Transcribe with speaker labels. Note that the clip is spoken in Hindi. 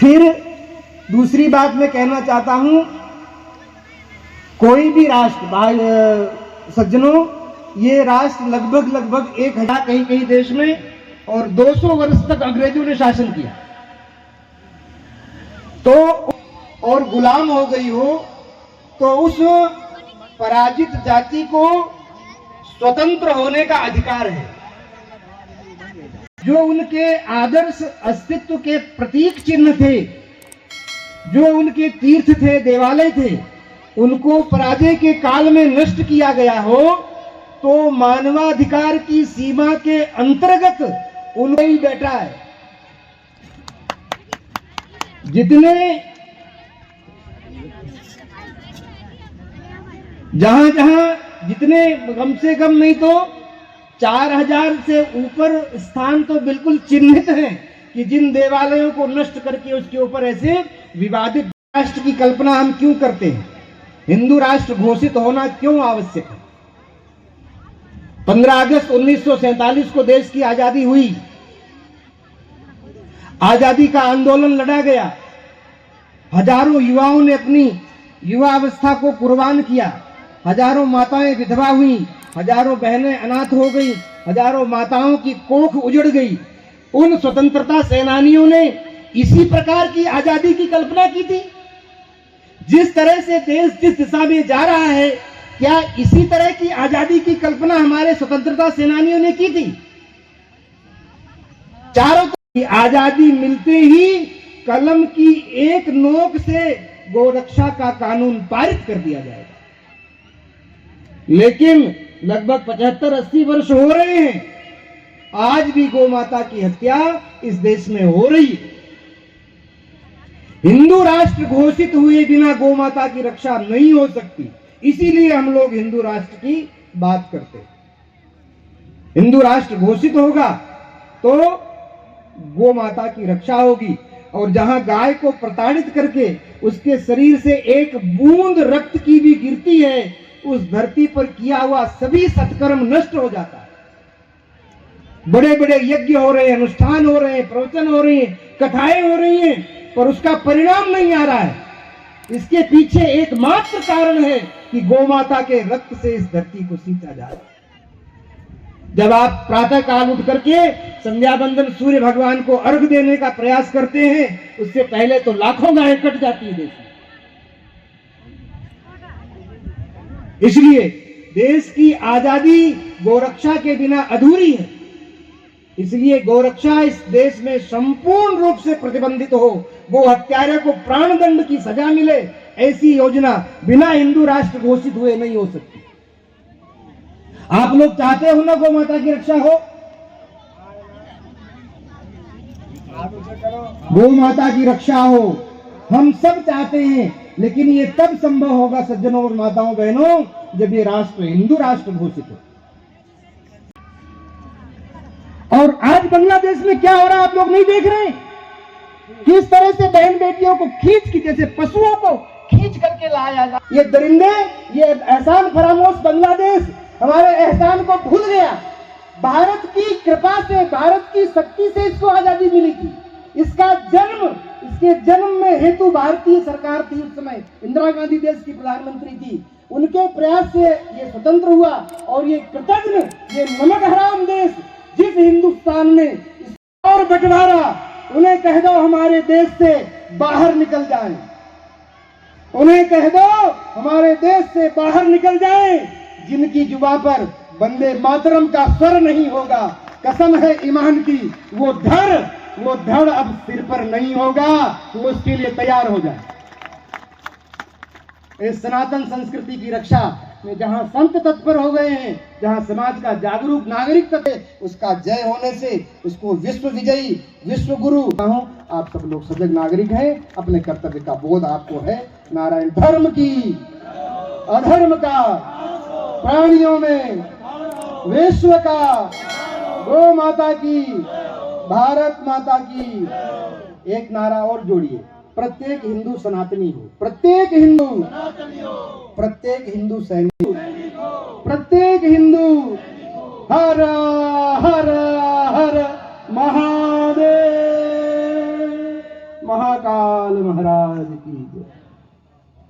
Speaker 1: फिर दूसरी बात मैं कहना चाहता हूं, कोई भी राष्ट्र, भाई सज्जनों, ये राष्ट्र लगभग 1000 कहीं देश में और 200 वर्ष तक अंग्रेजों ने शासन किया, तो और गुलाम हो गई हो, तो उस पराजित जाति को स्वतंत्र होने का अधिकार है। जो उनके आदर्श अस्तित्व के प्रतीक चिन्ह थे, जो उनके तीर्थ थे, देवालय थे, उनको पराजय के काल में नष्ट किया गया हो, तो मानवाधिकार की सीमा के अंतर्गत उनमें ही बैठा है। जितने जहां जितने कम से कम नहीं तो 4000 से ऊपर स्थान तो बिल्कुल चिन्हित हैं कि जिन देवालयों को नष्ट करके उसके ऊपर ऐसे विवादित राष्ट्र की कल्पना हम क्यों करते हैं, हिंदू राष्ट्र घोषित होना क्यों आवश्यक है। 15 अगस्त 1947 को देश की आजादी हुई, आजादी का आंदोलन लड़ा गया, हजारों युवाओं ने अपनी युवा अवस्था को कुर्बान किया, हजारों माताएं विधवा हुई, हजारों बहनें अनाथ हो गई, हजारों माताओं की कोख उजड़ गई। उन स्वतंत्रता सेनानियों ने इसी प्रकार की आजादी की कल्पना की थी। जिस तरह से देश जिस दिशा में जा रहा है, क्या इसी तरह की आजादी की कल्पना हमारे स्वतंत्रता सेनानियों ने की थी? चारों की आजादी मिलते ही कलम की एक नोक से गोरक्षा का कानून पारित कर दिया जाएगा। लेकिन लगभग 75-80 वर्ष हो रहे हैं, आज भी गौ माता की हत्या इस देश में हो रही है। हिंदू राष्ट्र घोषित हुए बिना गौ माता की रक्षा नहीं हो सकती, इसीलिए हम लोग हिंदू राष्ट्र की बात करते हैं। हिंदू राष्ट्र घोषित होगा तो गौ माता की रक्षा होगी, और जहां गाय को प्रताड़ित करके उसके शरीर से एक बूंद रक्त की भी गिरती है, उस धरती पर किया हुआ सभी सत्कर्म नष्ट हो जाता है। बड़े बड़े यज्ञ हो रहे हैं, अनुष्ठान हो रहे हैं, प्रवचन हो रहे हैं, कथाएं हो रही हैं, पर उसका परिणाम नहीं आ रहा है। इसके पीछे एकमात्र कारण है कि गौ माता के रक्त से इस धरती को सींचा जा रहा है। जब आप प्रातः काल उठ करके संध्या बंदन सूर्य भगवान को अर्घ देने का प्रयास करते हैं, उससे पहले तो लाखों गायें कट जाती है देश में। इसलिए देश की आजादी गोरक्षा के बिना अधूरी है। इसलिए गोरक्षा इस देश में संपूर्ण रूप से प्रतिबंधित हो, गो हत्यारे को प्राणदंड की सजा मिले, ऐसी योजना बिना हिंदू राष्ट्र घोषित हुए नहीं हो सकती। आप लोग चाहते हो ना गौ माता की रक्षा हो? गौ माता की रक्षा हो, हम सब चाहते हैं, लेकिन ये तब संभव होगा सज्जनों और माताओं बहनों, जब ये राष्ट्र हिंदू राष्ट्र घोषित हो। और आज बांग्लादेश में क्या हो रहा है आप लोग नहीं देख रहे? किस तरह से बहन बेटियों को खींच की, जैसे पशुओं को खींच करके लाया जा। ये दरिंदे, ये एहसान फरामोश बांग्लादेश हमारे एहसान को भूल गया। भारत की कृपा से, भारत की शक्ति से इसको आजादी मिली थी। इसके जन्म में हेतु भारतीय सरकार थी। उस समय इंदिरा गांधी देश की प्रधानमंत्री थी। उनके प्रयास से ये स्वतंत्र हुआ, और ये कृतज्ञ, ये नमक हराम देश जिस हिंदुस्तान ने और बंटवारा, उन्हें कह दो हमारे देश से बाहर निकल जाएं। उन्हें कह दो हमारे देश से बाहर निकल जाएं। जिनकी जुबान पर वंदे मातरम का स्वर नहीं होगा, कसम है ईमान की, वो धड़ अब सिर पर नहीं होगा। वो उसके लिए तैयार हो जाए। इस सनातन संस्कृति की रक्षा में जहां संत तत्पर हो गए हैं, जहां समाज का जागरूक नागरिक तत्पर, उसका जय होने से उसको विश्व विजयी, विश्व गुरु हूं। आप सब लोग सजग नागरिक हैं, अपने कर्तव्य का बोध आपको है। नारायण धर्म की, अधर्म का, प्राणियों में, विश्व का, गौ माता की, भारत माता की। एक नारा और जोड़िए, प्रत्येक हिंदू सनातनी हो, प्रत्येक हिंदू सैनिक, प्रत्येक हिंदू हर हर हर महादेव महाकाल महाराज की जय।